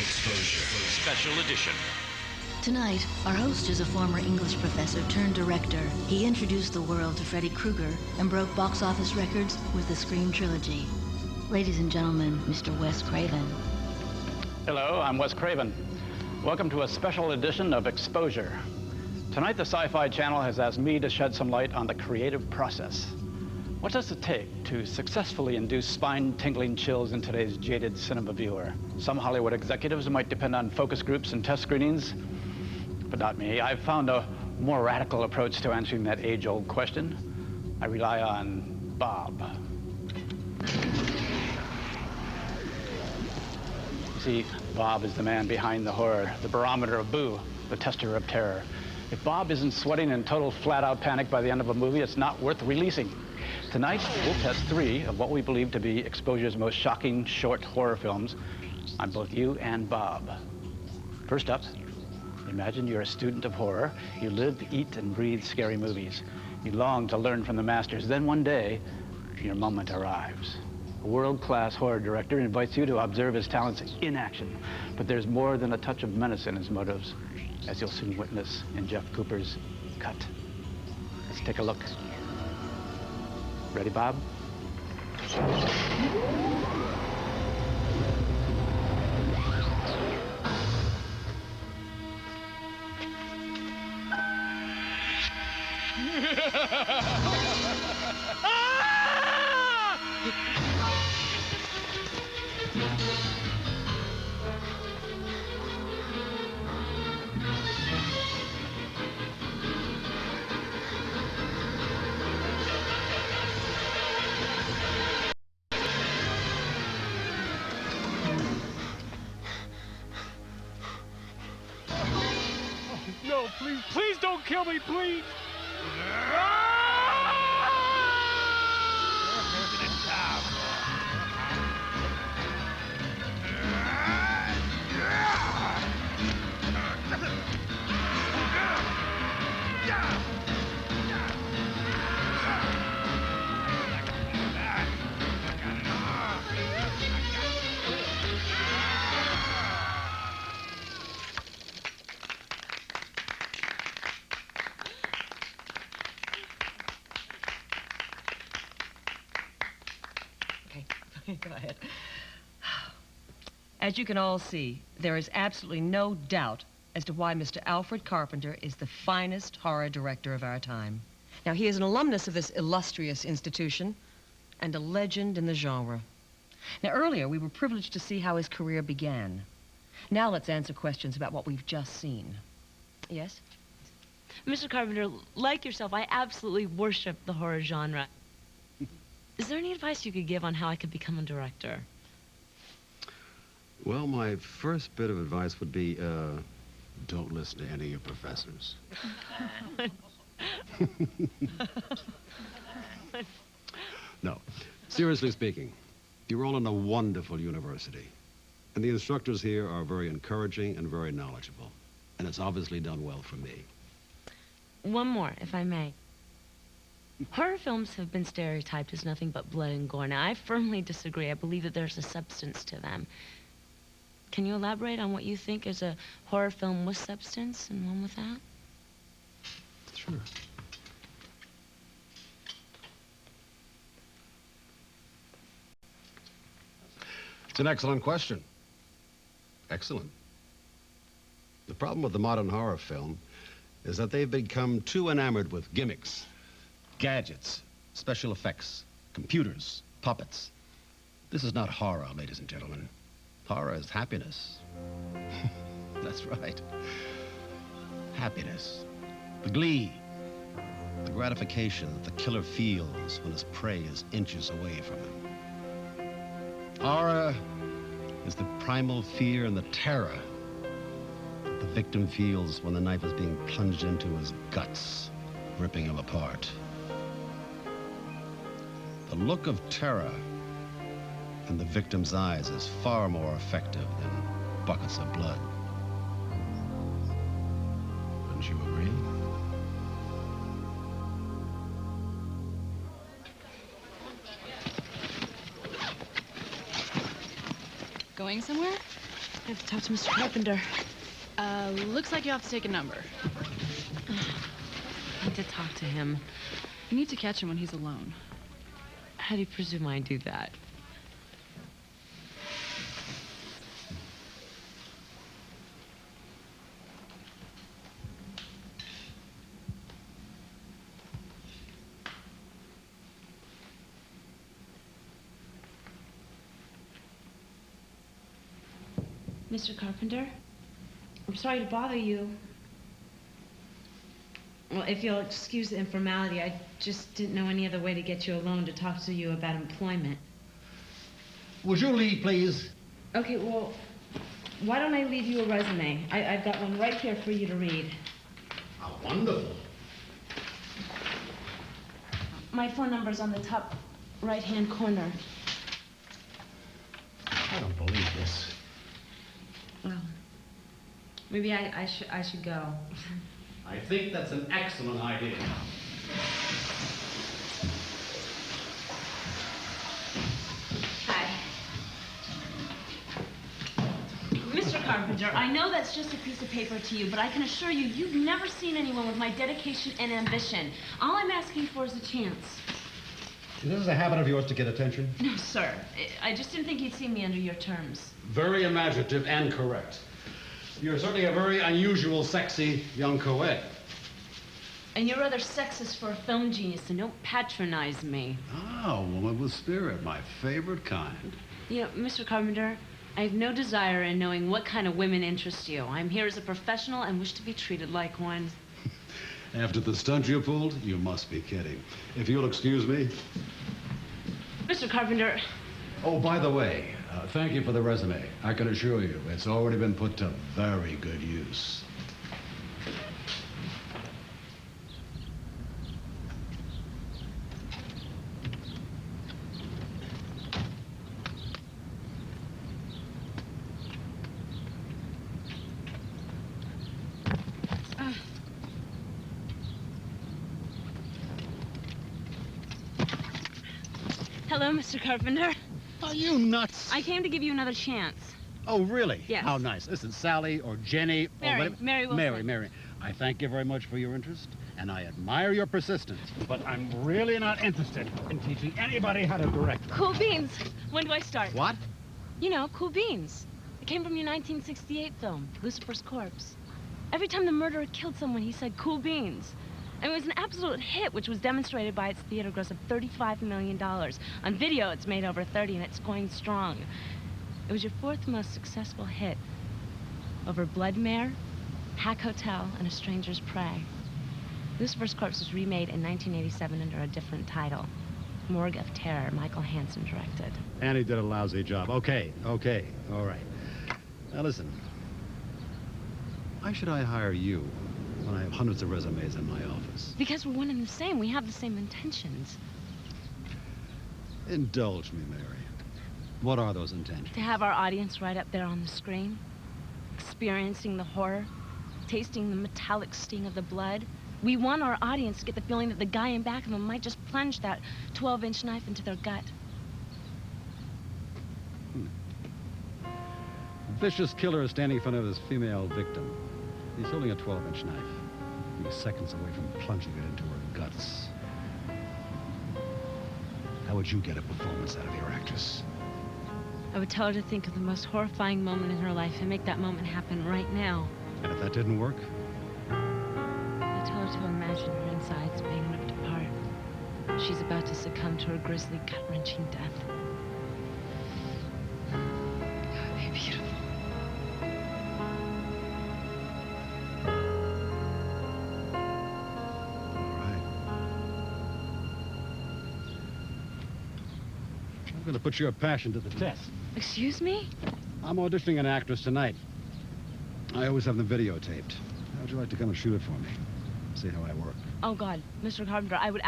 Exposure. Special edition. Tonight, our host is a former English professor turned director. He introduced the world to Freddy Krueger and broke box office records with the Scream trilogy. Ladies and gentlemen, Mr. Wes Craven. Hello, I'm Wes Craven. Welcome to a special edition of Exposure. Tonight, the Sci-Fi Channel has asked me to shed some light on the creative process. What does it take to successfully induce spine-tingling chills in today's jaded cinema viewer? Some Hollywood executives might depend on focus groups and test screenings, but not me. I've found a more radical approach to answering that age-old question. I rely on Bob. You see, Bob is the man behind the horror, the barometer of boo, the tester of terror. If Bob isn't sweating in total flat-out panic by the end of a movie, it's not worth releasing. Tonight, we'll test 3 of what we believe to be Exposure's most shocking short horror films on both you and Bob. First up, imagine you're a student of horror. You live, eat, and breathe scary movies. You long to learn from the masters. Then one day, your moment arrives. A world-class horror director invites you to observe his talents in action. But there's more than a touch of menace in his motives, as you'll soon witness in Jeff Cooper's Cut. Let's take a look. Ready, Bob? No, please don't kill me, please! Go ahead. As you can all see, there is absolutely no doubt as to why Mr. Alfred Carpenter is the finest horror director of our time. Now, he is an alumnus of this illustrious institution and a legend in the genre. Now, earlier, we were privileged to see how his career began. Now, let's answer questions about what we've just seen. Yes? Mr. Carpenter, like yourself, I absolutely worship the horror genre. Is there any advice you could give on how I could become a director? Well, my first bit of advice would be, don't listen to any of your professors. No, seriously speaking, you're all in a wonderful university. And the instructors here are very encouraging and very knowledgeable. And it's obviously done well for me. One more, if I may. Horror films have been stereotyped as nothing but blood and gore. Now, I firmly disagree. I believe that there's a substance to them. Can you elaborate on what you think is a horror film with substance and one without? Sure. It's an excellent question. Excellent. The problem with the modern horror film is that they've become too enamored with gimmicks, gadgets, special effects, computers, puppets. This is not horror, ladies and gentlemen. Horror is happiness. That's right. Happiness. The glee. The gratification that the killer feels when his prey is inches away from him. Horror is the primal fear and the terror that the victim feels when the knife is being plunged into his guts, ripping him apart. The look of terror in the victim's eyes is far more effective than buckets of blood. Wouldn't you agree? Going somewhere? I have to talk to Mr. Carpenter. Looks like you have to take a number. I need to talk to him. You need to catch him when he's alone. How do you presume I do that? Mr. Carpenter? I'm sorry to bother you. Well, if you'll excuse the informality, I just didn't know any other way to get you alone to talk to you about employment. Would you leave, please? Okay, well, why don't I leave you a resume? I've got one right here for you to read. How wonderful. My phone number's on the top right-hand corner. I don't believe this. Well, maybe I should go. I think that's an excellent idea. Hi. Mr. Carpenter, I know that's just a piece of paper to you, but I can assure you, you've never seen anyone with my dedication and ambition. All I'm asking for is a chance. Is this a habit of yours to get attention? No, sir. I just didn't think you'd see me under your terms. Very imaginative and correct. You're certainly a very unusual, sexy young co-ed. And you're rather sexist for a film genius, so don't patronize me. Ah, a woman with spirit, my favorite kind. You know, Mr. Carpenter, I have no desire in knowing what kind of women interest you. I'm here as a professional and wish to be treated like one. After the stunt you pulled, you must be kidding. If you'll excuse me. Mr. Carpenter. Oh, by the way, thank you for the resume. I can assure you, it's already been put to very good use. Hello, Mr. Carpenter. Are you nuts? I came to give you another chance. Oh, really? Yes. How nice. Listen, Sally or Jenny or Mary, whatever. Mary Wilson. Mary. I thank you very much for your interest, and I admire your persistence. But I'm really not interested in teaching anybody how to direct. Cool beans. When do I start? What? You know, Cool Beans. It came from your 1968 film, Lucifer's Corpse. Every time the murderer killed someone, he said, "Cool beans." And it was an absolute hit, which was demonstrated by its theater gross of $35 million. On video, it's made over 30, and it's going strong. It was your fourth most successful hit, over Blood Mare, Hack Hotel, and A Stranger's Prey. Lucifer's Corpse was remade in 1987 under a different title. Morgue of Terror, Michael Hansen directed. And he did a lousy job. Okay, all right. Now listen, why should I hire you when I have hundreds of resumes in my office? Because we're one and the same. We have the same intentions. Indulge me, Mary. What are those intentions? To have our audience right up there on the screen, experiencing the horror, tasting the metallic sting of the blood. We want our audience to get the feeling that the guy in back of them might just plunge that 12-inch knife into their gut. A vicious killer is standing in front of his female victim. He's holding a 12-inch knife. He's seconds away from plunging it into her guts. How would you get a performance out of your actress? I would tell her to think of the most horrifying moment in her life and make that moment happen right now. And if that didn't work? I'd tell her to imagine her insides being ripped apart. She's about to succumb to her grisly, gut-wrenching death. That would be beautiful. I'm going to put your passion to the test. Excuse me? I'm auditioning an actress tonight. I always have them videotaped. How would you like to come and shoot it for me? See how I work. Oh, God, Mr. Carpenter, I would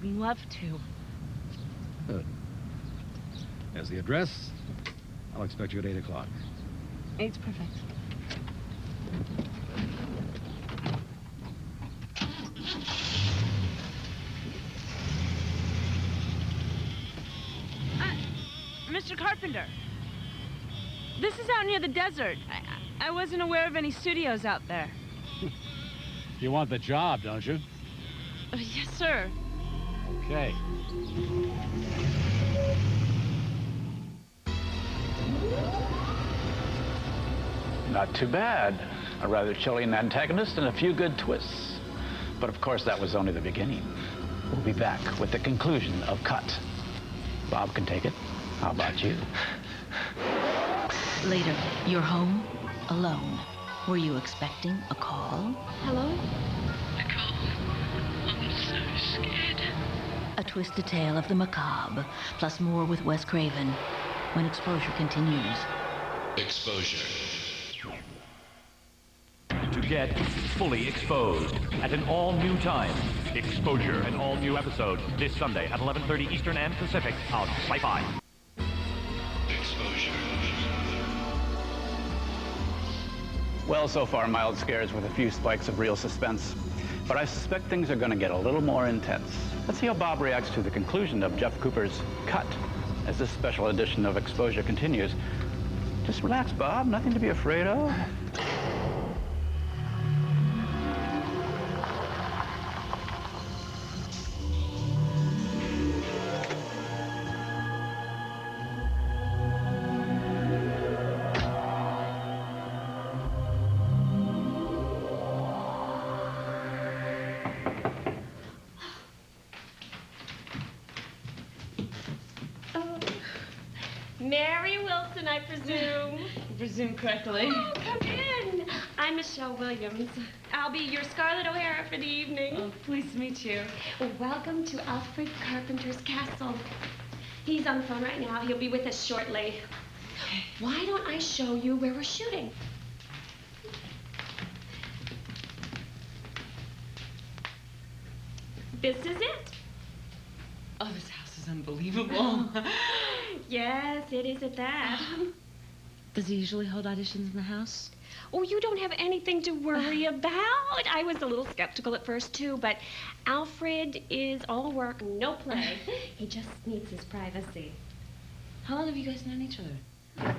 love to. Good. There's the address. I'll expect you at 8 o'clock. 8's perfect. Mr. Carpenter. This is out near the desert. I wasn't aware of any studios out there. You want the job, don't you? Yes, sir. Okay. Not too bad. A rather chilling antagonist and a few good twists. But of course, that was only the beginning. We'll be back with the conclusion of Cut. Bob can take it. How about you? Later, you're home, alone. Were you expecting a call? Hello? Nicole, I'm so scared. A twisted tale of the macabre, plus more with Wes Craven, when Exposure continues. Exposure. To get fully exposed at an all-new time. Exposure, an all-new episode this Sunday at 11:30 Eastern and Pacific on Sci-Fi. Exposure. Well, so far, mild scares with a few spikes of real suspense. But I suspect things are going to get a little more intense. Let's see how Bob reacts to the conclusion of Jeff Cooper's Cut as this special edition of Exposure continues. Just relax, Bob. Nothing to be afraid of. Mary Wilson, I presume. You presume correctly. Oh, come in. I'm Michelle Williams. I'll be your Scarlett O'Hara for the evening. Oh, pleased to meet you. Welcome to Alfred Carpenter's castle. He's on the phone right now. He'll be with us shortly. Why don't I show you where we're shooting? This is it. Oh, this house is unbelievable. Yes, it is at that. Does he usually hold auditions in the house? Oh, you don't have anything to worry about. I was a little skeptical at first, too, but Alfred is all work, no play. He just needs his privacy. How long have you guys known each other?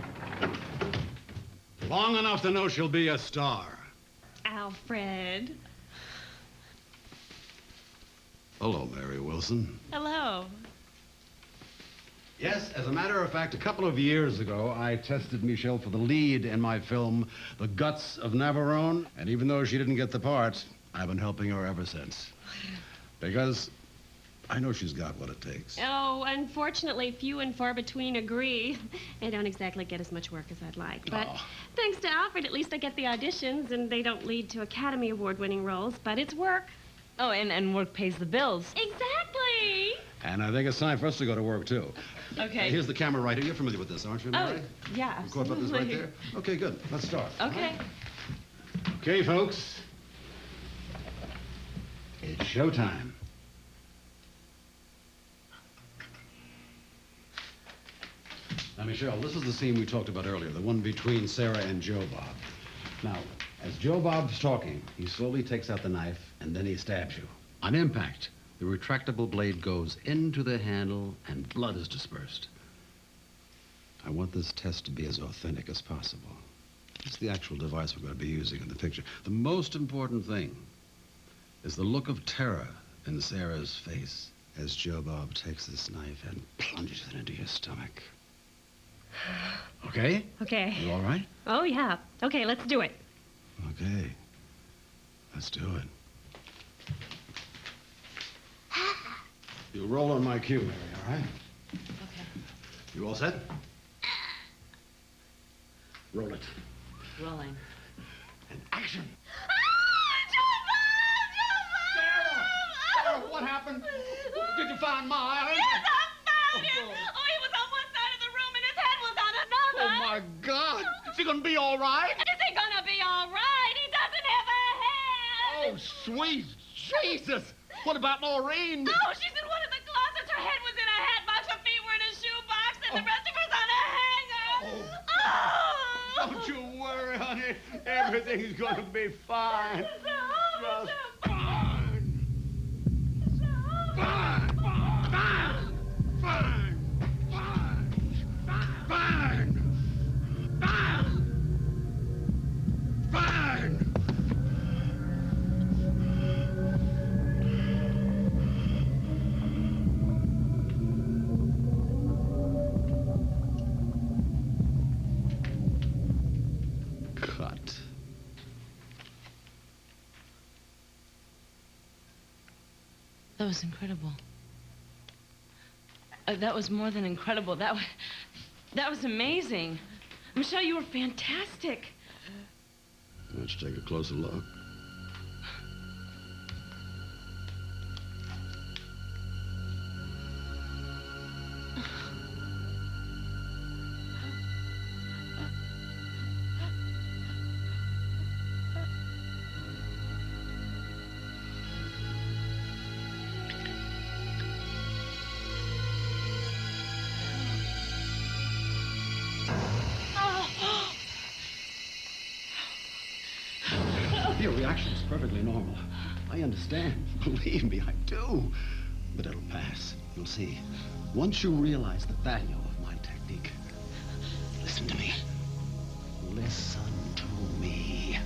Long enough to know she'll be a star. Alfred. Hello, Mary Wilson. Hello. Yes, as a matter of fact, a couple of years ago, I tested Michelle for the lead in my film, The Guts of Navarone. And even though she didn't get the part, I've been helping her ever since. Because I know she's got what it takes. Oh, unfortunately, few and far between agree. I don't exactly get as much work as I'd like. But thanks to Alfred, at least I get the auditions, and they don't lead to Academy Award-winning roles, but it's work. Oh, and work pays the bills. Exactly. And I think it's time for us to go to work, too. Okay. Here's the camera right here. You're familiar with this, aren't you, Mary? Oh, yeah, Record buttons right there? Okay, good. Let's start. Okay. Okay, folks. It's showtime. Now, Michelle, this is the scene we talked about earlier, the one between Sarah and Joe Bob. Now, as Joe Bob's talking, he slowly takes out the knife, and then he stabs you. On impact, the retractable blade goes into the handle, and blood is dispersed. I want this test to be as authentic as possible. It's the actual device we're going to be using in the picture. The most important thing is the look of terror in Sarah's face as Joe Bob takes this knife and plunges it into your stomach. Okay? Okay. You all right? Oh, yeah. Okay, let's do it. Okay. Let's do it. You roll on my cue, Mary, all right? Okay. You all set? Roll it. Rolling. And action. Sarah, what happened? Did you find Ma? Yes, I found him! Oh, he was on one side of the room and his head was on another. Oh, my God. Is he gonna be all right? Is he gonna be all right? He doesn't have a head. Oh, sweet Jesus. What about Maureen? Oh, she's in one of the closets. Her head was in a hat box, her feet were in a shoebox, and the rest of her's on a hanger. Oh. Don't you worry, honey. Everything's gonna be fine. Just fine. Fine. Fine. Fine. Fine. Fine. Fine. That was incredible. That was more than incredible. That was amazing. Michelle, you were fantastic. Let's take a closer look. Your reaction is perfectly normal. I understand. Believe me, I do. But it'll pass. You'll see. Once you realize the value of my technique. Listen to me. Listen to me.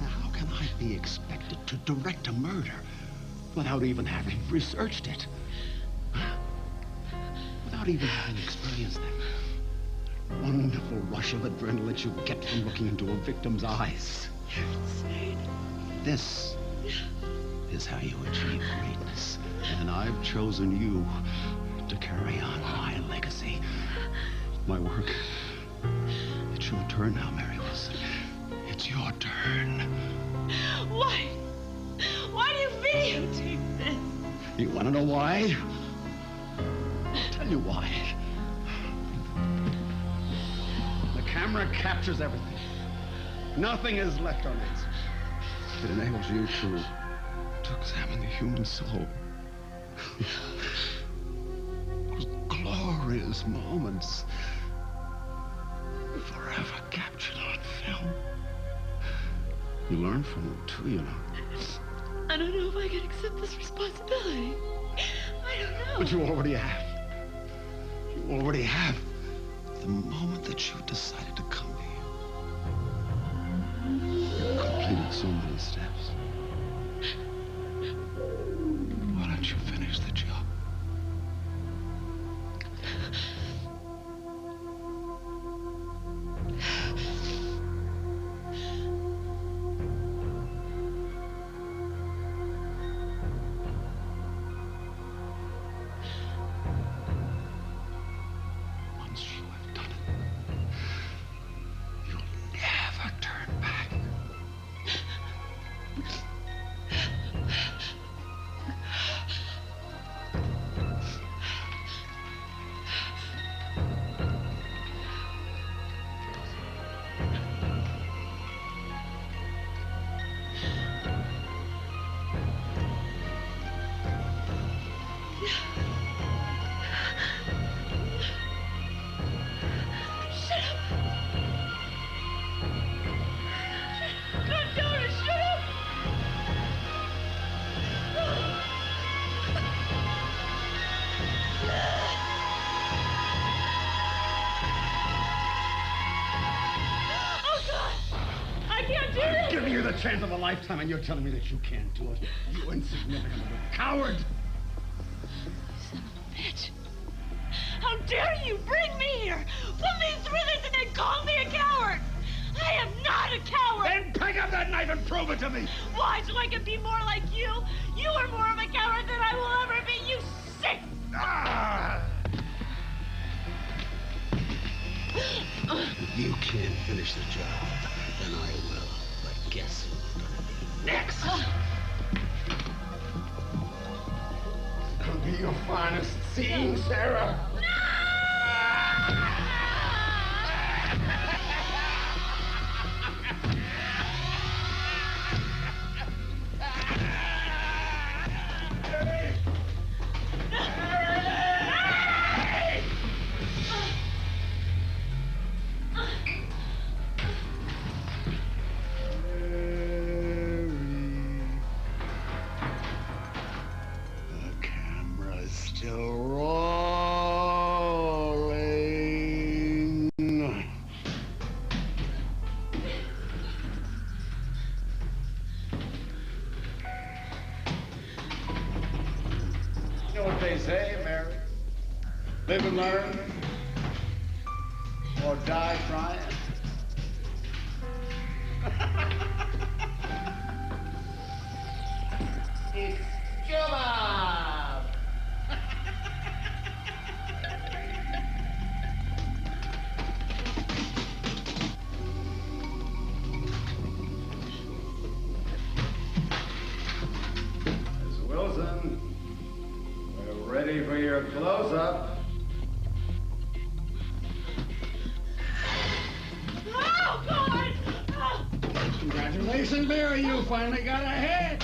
Now, how can I be expected to direct a murder without even having researched it? Without even having experienced that wonderful rush of adrenaline you get from looking into a victim's eyes. You're insane. This is how you achieve greatness. And I've chosen you to carry on my legacy. My work. It's your turn now, Mary Wilson. It's your turn. Why? Why do you videotape this? You want to know why? I'll tell you why. The camera captures everything. Nothing is left unanswered. It enables you to examine the human soul. Those glorious moments forever captured on film. You learn from them too, you know. I don't know if I can accept this responsibility. I don't know. But you already have. You already have. The moment that you decided to come here. You've completed so many steps. Why don't you finish the job? Once you have done it, you'll never turn back. Giving you the chance of a lifetime, and you're telling me that you can't do it. You insignificant little coward. Son of a bitch. How dare you bring me here, put me through this, and then call me a coward? I am not a coward. Then pick up that knife and prove it to me. Why, so I can be more like you? You are more of a coward than I will ever be, you sick. Ah! If you can't finish the job, then I will. But guess who's gonna be next? It's gonna be your finest scene, Sarah. Live and learn, or die trying. It's kebab! Miss Wilson, we're ready for your close-up. Oh, God! Oh. Congratulations, Mary, you finally got ahead.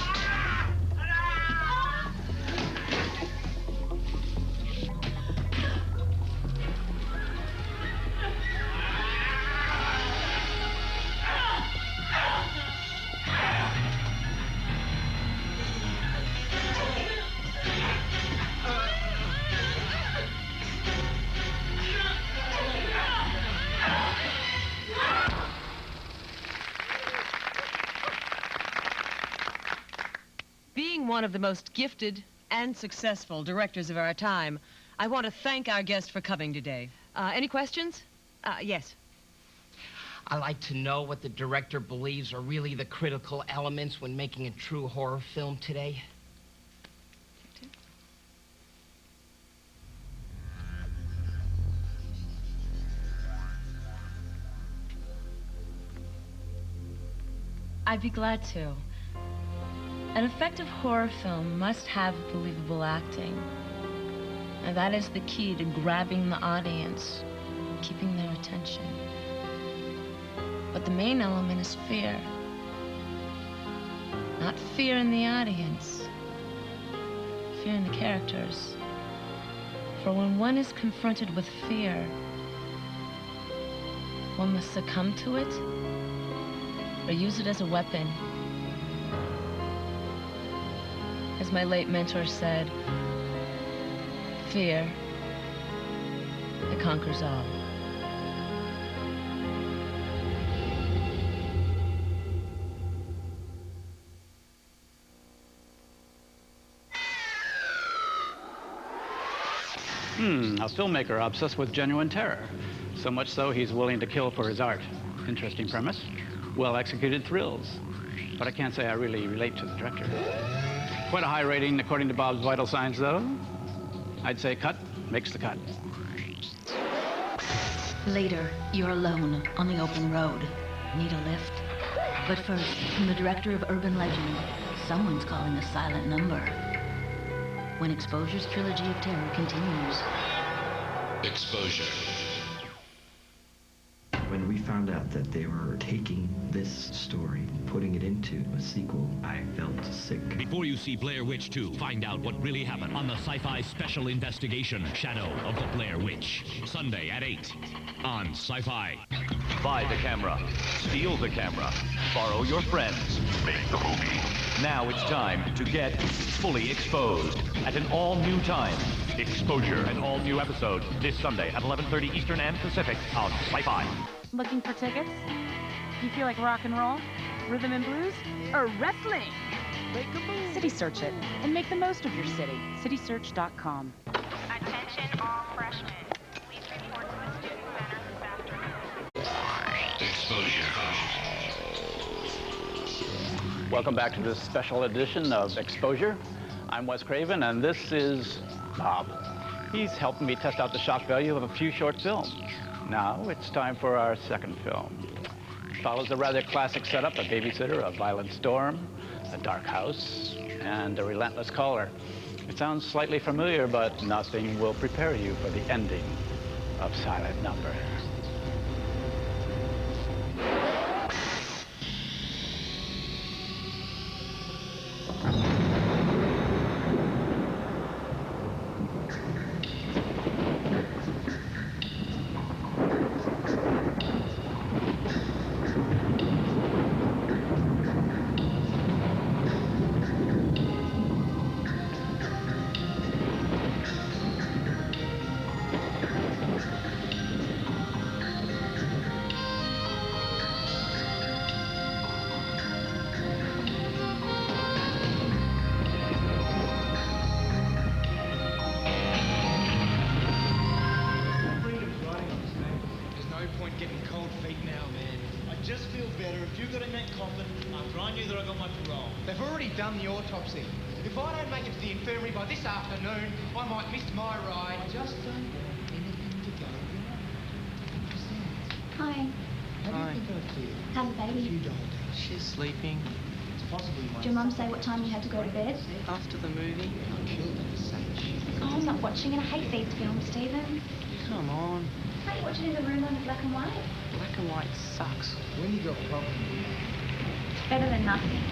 Being one of the most gifted and successful directors of our time, I want to thank our guest for coming today. Any questions? Yes. I like to know what the director believes are really the critical elements when making a true horror film today. I'd be glad to. An effective horror film must have believable acting. And that is the key to grabbing the audience, keeping their attention. But the main element is fear. Not fear in the audience, fear in the characters. For when one is confronted with fear, one must succumb to it or use it as a weapon. As my late mentor said, fear, it conquers all. A filmmaker obsessed with genuine terror. So much so he's willing to kill for his art. Interesting premise. Well-executed thrills. But I can't say I really relate to the director. Quite a high rating according to Bob's vital signs, though. I'd say cut makes the cut. Later, you're alone on the open road. Need a lift? But first, from the director of Urban Legend, someone's calling a silent number. When Exposure's trilogy of terror continues. Exposure. When we found out that they were taking this story, putting it into a sequel, I felt sick. Before you see Blair Witch 2, find out what really happened on the Sci-Fi Special Investigation, Shadow of the Blair Witch. Sunday at 8 on Sci-Fi. Buy the camera. Steal the camera. Borrow your friends. Make the movie. Now it's time to get fully exposed at an all-new time. Exposure, an all-new episode this Sunday at 11:30 Eastern and Pacific on Sci-Fi. Looking for tickets? You feel like rock and roll, rhythm and blues, or wrestling? Make a move. City Search it and make the most of your city. CitySearch.com. Attention all freshmen. Please report to the student center this afternoon. Exposure. Welcome back to this special edition of Exposure. I'm Wes Craven, and this is Bob. He's helping me test out the shock value of a few short films. Now it's time for our second film. It follows a rather classic setup: a babysitter, a violent storm, a dark house, and a relentless caller. It sounds slightly familiar, but nothing will prepare you for the ending of Silent Number. Done the autopsy. If I don't make it to the infirmary by this afternoon, I might miss my ride. Just don't want anything to go wrong. Hi. How do you think I feel? How's the baby? You don't. She's sleeping. It's possibly my... Did your mum say what time you had to go to bed? After the movie, I killed her to say she... Oh, I'm not watching it. I hate these films, Stephen. Come on. Can't you watch it in the room under black and white? Black and white sucks. When you got problems with it. It's better than nothing.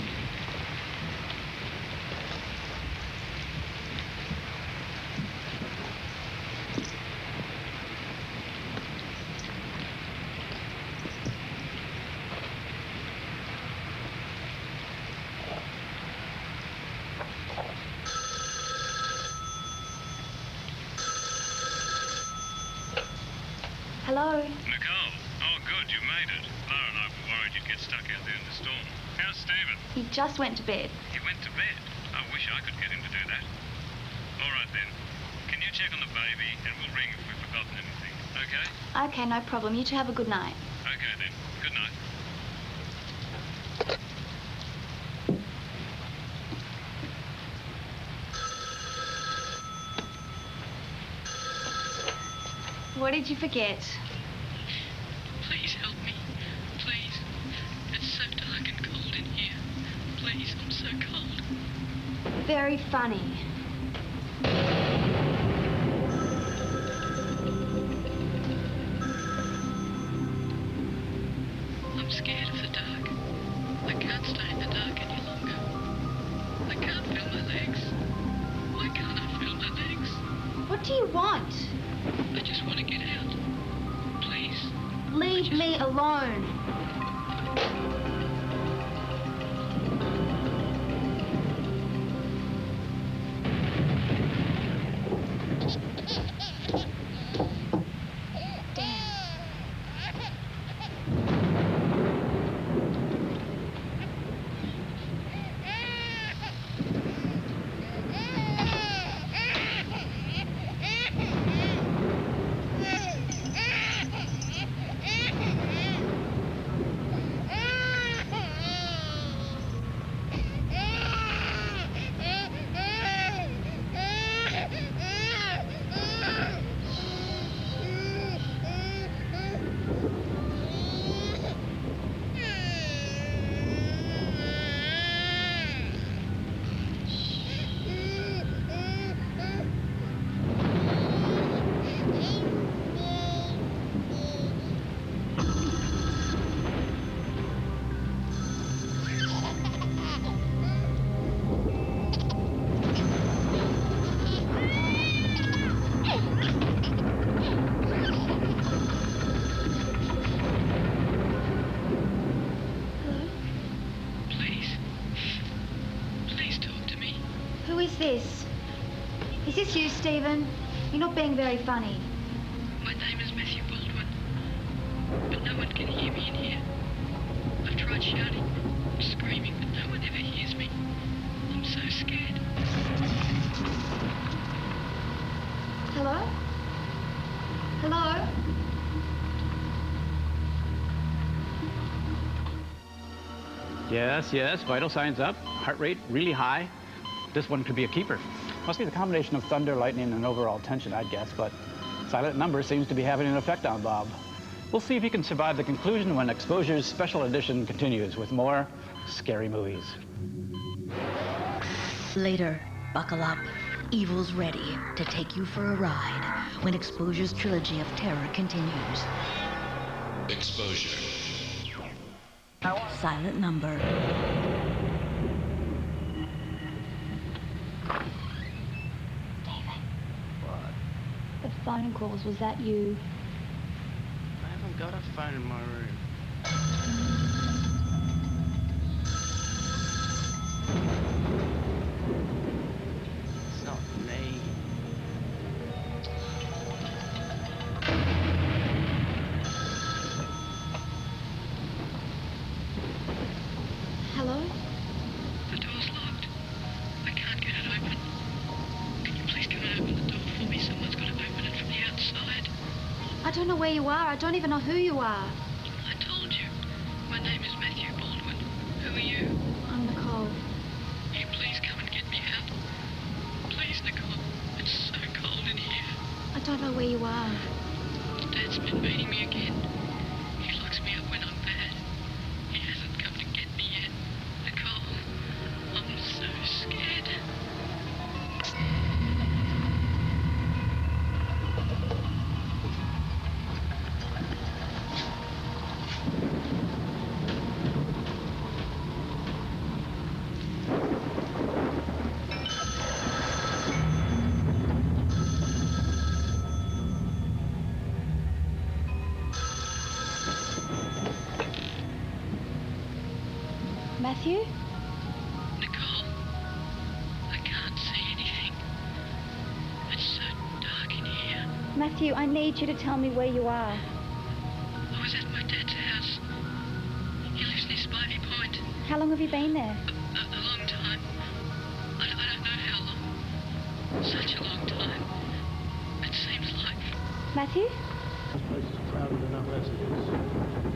Hello. Nicole. Oh, good, you made it. Laura and I were worried you'd get stuck out there in the storm. How's Stephen? He just went to bed. He went to bed. I wish I could get him to do that. All right, then. Can you check on the baby, and we'll ring if we've forgotten anything, okay? Okay, no problem. You two have a good night. Okay, then. Good night. What did you forget? Please help me. Please. It's so dark and cold in here. Please, I'm so cold. Very funny. I'm scared of the dark. I can't stay in the dark any longer. I can't feel my legs. Why can't I feel my legs? What do you want? I just want to get out. Please. Leave me alone. Is this you, Stephen? You're not being very funny. My name is Matthew Baldwin, but no one can hear me in here. I've tried shouting, screaming, but no one ever hears me. I'm so scared. Hello? Hello? Yes, yes, vital signs up, heart rate really high. This one could be a keeper. Must be the combination of thunder, lightning, and overall tension, I'd guess, but silent number seems to be having an effect on Bob. We'll see if he can survive the conclusion when Exposure's special edition continues with more scary movies. Later, buckle up. Evil's ready to take you for a ride when Exposure's trilogy of terror continues. Exposure. Silent number. The phone calls, was that you? I haven't got a phone in my room. It's not me. Hello? The door's locked. I can't get it open. Can you please come and open the door for me? Someone's got to open it from the outside. I don't know where you are. I don't even know who you are. I told you. My name is Matthew Baldwin. Who are you? I'm Nicole. Will you please come and get me out? don't know where you are. Dad's been beating me again. He locks me up when I'm bad. He hasn't come to get me yet. Nicole, I'm so scared. Matthew? Nicole, I can't see anything. It's so dark in here. Matthew, I need you to tell me where you are. I was at my dad's house. He lives near Spivey Point. How long have you been there? A long time. I don't know how long. Such a long time. It seems like. Matthew? This place is crowded enough as it is.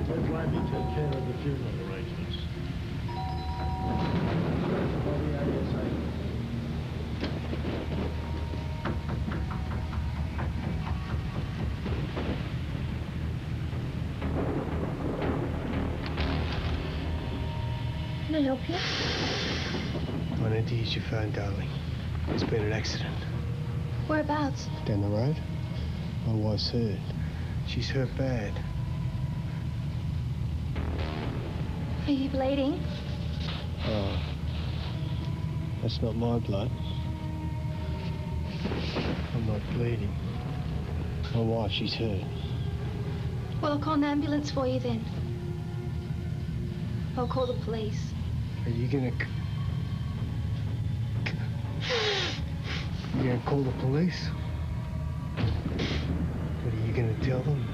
Let Randy take care of the funeral arrangements. Body ASAP. Can I help you? I need to use your phone, darling. There's been an accident. Whereabouts? Down the road. My wife's hurt. She's hurt bad. Are you bleeding? Oh. That's not my blood. I'm not bleeding. My wife, she's hurt. Well, I'll call an ambulance for you then. I'll call the police. Are you gonna... You gonna call the police? What are you gonna tell them?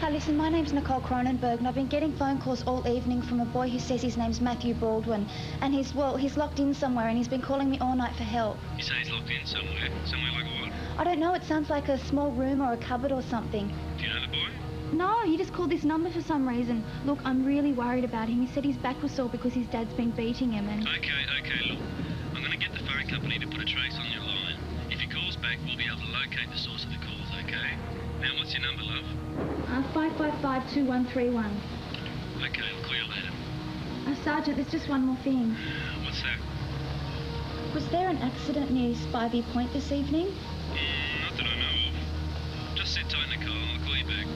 Hi, listen, my name's Nicole Cronenberg, and I've been getting phone calls all evening from a boy who says his name's Matthew Baldwin, and he's locked in somewhere, and he's been calling me all night for help. You say he's locked in somewhere? Somewhere like what? I don't know, it sounds like a small room or a cupboard or something. Do you know the boy? No, he just called this number for some reason. Look, I'm really worried about him. He said his back was sore because his dad's been beating him, and... Okay, look. I'm going to get the phone company to put a trace on your line. If he calls back, we'll be able to locate the source of the calls, okay? Now, what's your number, love? 555-2131. Okay, I'll call you later. Sergeant, there's just one more thing. What's that? Was there an accident near Spivey Point this evening? Not that I know of. Just sit tight, Nicole. I'll call you back.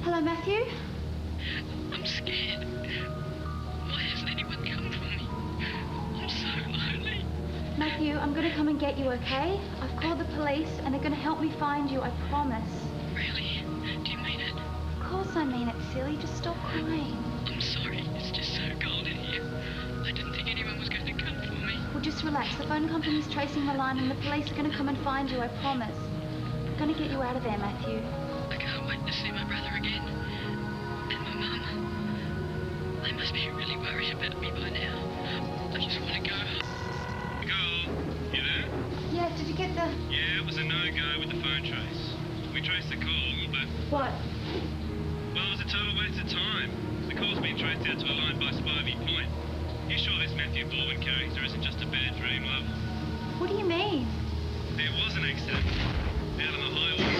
Hello, Matthew? I'm scared. Why hasn't anyone come for me? I'm so lonely. Matthew, I'm going to come and get you, okay? I've called the police, and they're going to help me find you, I promise. Really? Do you mean it? Of course I mean it, silly. Just stop crying. I'm sorry. It's just so cold in here. I didn't think anyone was going to come for me. Well, just relax. The phone company's tracing the line, and the police are going to come and find you, I promise. I'm going to get you out of there, Matthew. I can't wait to see my brother again. And my mum. They must be really worried about me by now. I just want to go home. Nicole, you there? Yeah, did you get the... Yeah, it was a no-go with the phone trace. We traced the call, but... What? Well, it was a total waste of time. The call's been traced out to a line by Spivey Point. You sure this Matthew Baldwin character isn't just a bad dream, love? What do you mean? There was an accident. Out on the highway.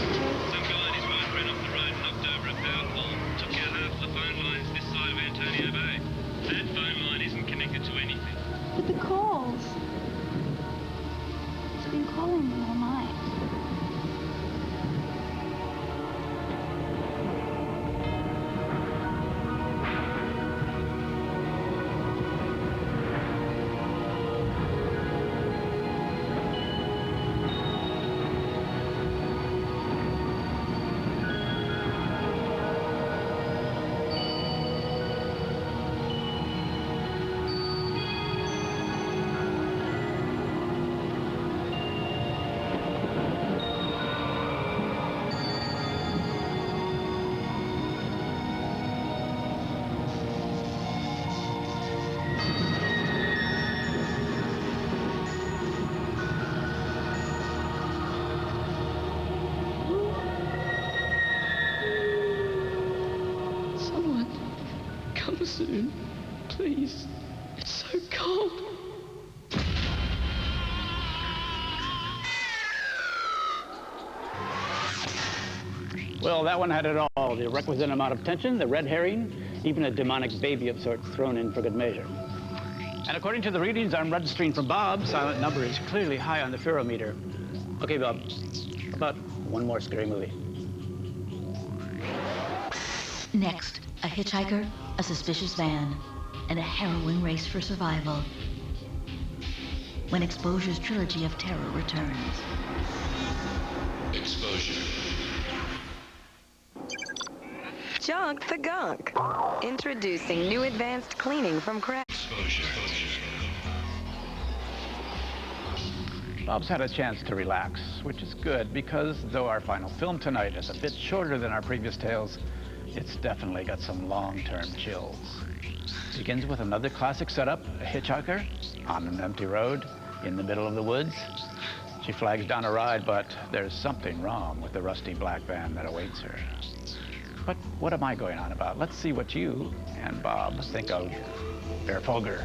Some guy and his wife ran off the road and knocked over a power pole. Took out half the phone lines this side of Antonio Bay. That phone line isn't connected to anything. But the calls. He's been calling me all night. come soon. Please. It's so cold. Well, that one had it all. The requisite amount of tension, the red herring, even a demonic baby of sorts thrown in for good measure. And according to the readings I'm registering from Bob, silent number is clearly high on the ferometer. Okay, Bob, about one more scary movie. Next, a hitchhiker, a suspicious van, and a harrowing race for survival. When Exposure's trilogy of terror returns. Exposure. Junk the gunk. Introducing new advanced cleaning from Crack. Exposure. Bob's had a chance to relax, which is good because though our final film tonight is a bit shorter than our previous tales, it's definitely got some long-term chills. It begins with another classic setup, a hitchhiker on an empty road in the middle of the woods. She flags down a ride, but there's something wrong with the rusty black van that awaits her. But what am I going on about? Let's see what you and Bob think of Verfolger.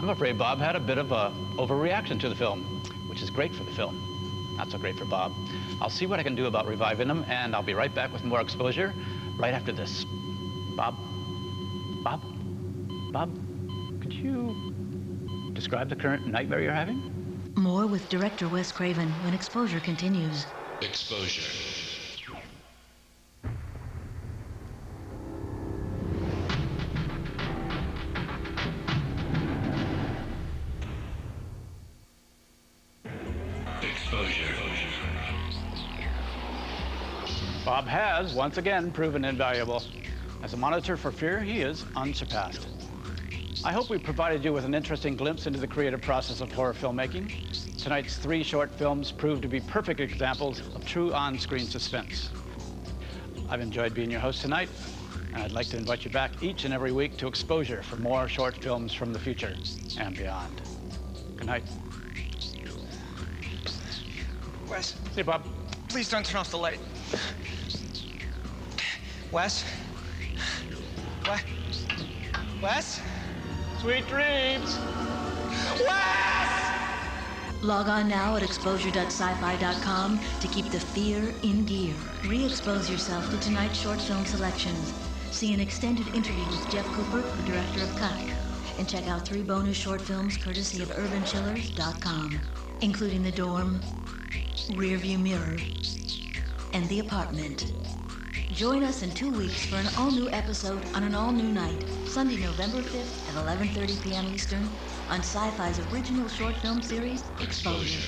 I'm afraid Bob had a bit of a overreaction to the film, which is great for the film. Not so great for Bob. I'll see what I can do about reviving him, and I'll be right back with more exposure right after this. Bob, could you describe the current nightmare you're having? More with director Wes Craven when Exposure continues. Exposure. Bob has, once again, proven invaluable. As a monitor for fear, he is unsurpassed. I hope we provided you with an interesting glimpse into the creative process of horror filmmaking. Tonight's 3 short films proved to be perfect examples of true on-screen suspense. I've enjoyed being your host tonight, and I'd like to invite you back each and every week to Exposure for more short films from the future and beyond. Good night. Wes. Hey, Bob. Please don't turn off the light. Wes? Wes? Sweet dreams! Wes! Log on now at exposure.sci-fi.com to keep the fear in gear. Re-expose yourself to tonight's short film selections. See an extended interview with Jeff Cooper, the director of Cut. And check out 3 bonus short films courtesy of urbanchillers.com, including The Dorm, Rearview Mirror, and The Apartment. Join us in 2 weeks for an all-new episode on an all-new night, Sunday, November 5th at 11:30 p.m. Eastern on Sci-Fi's original short film series, Exposure.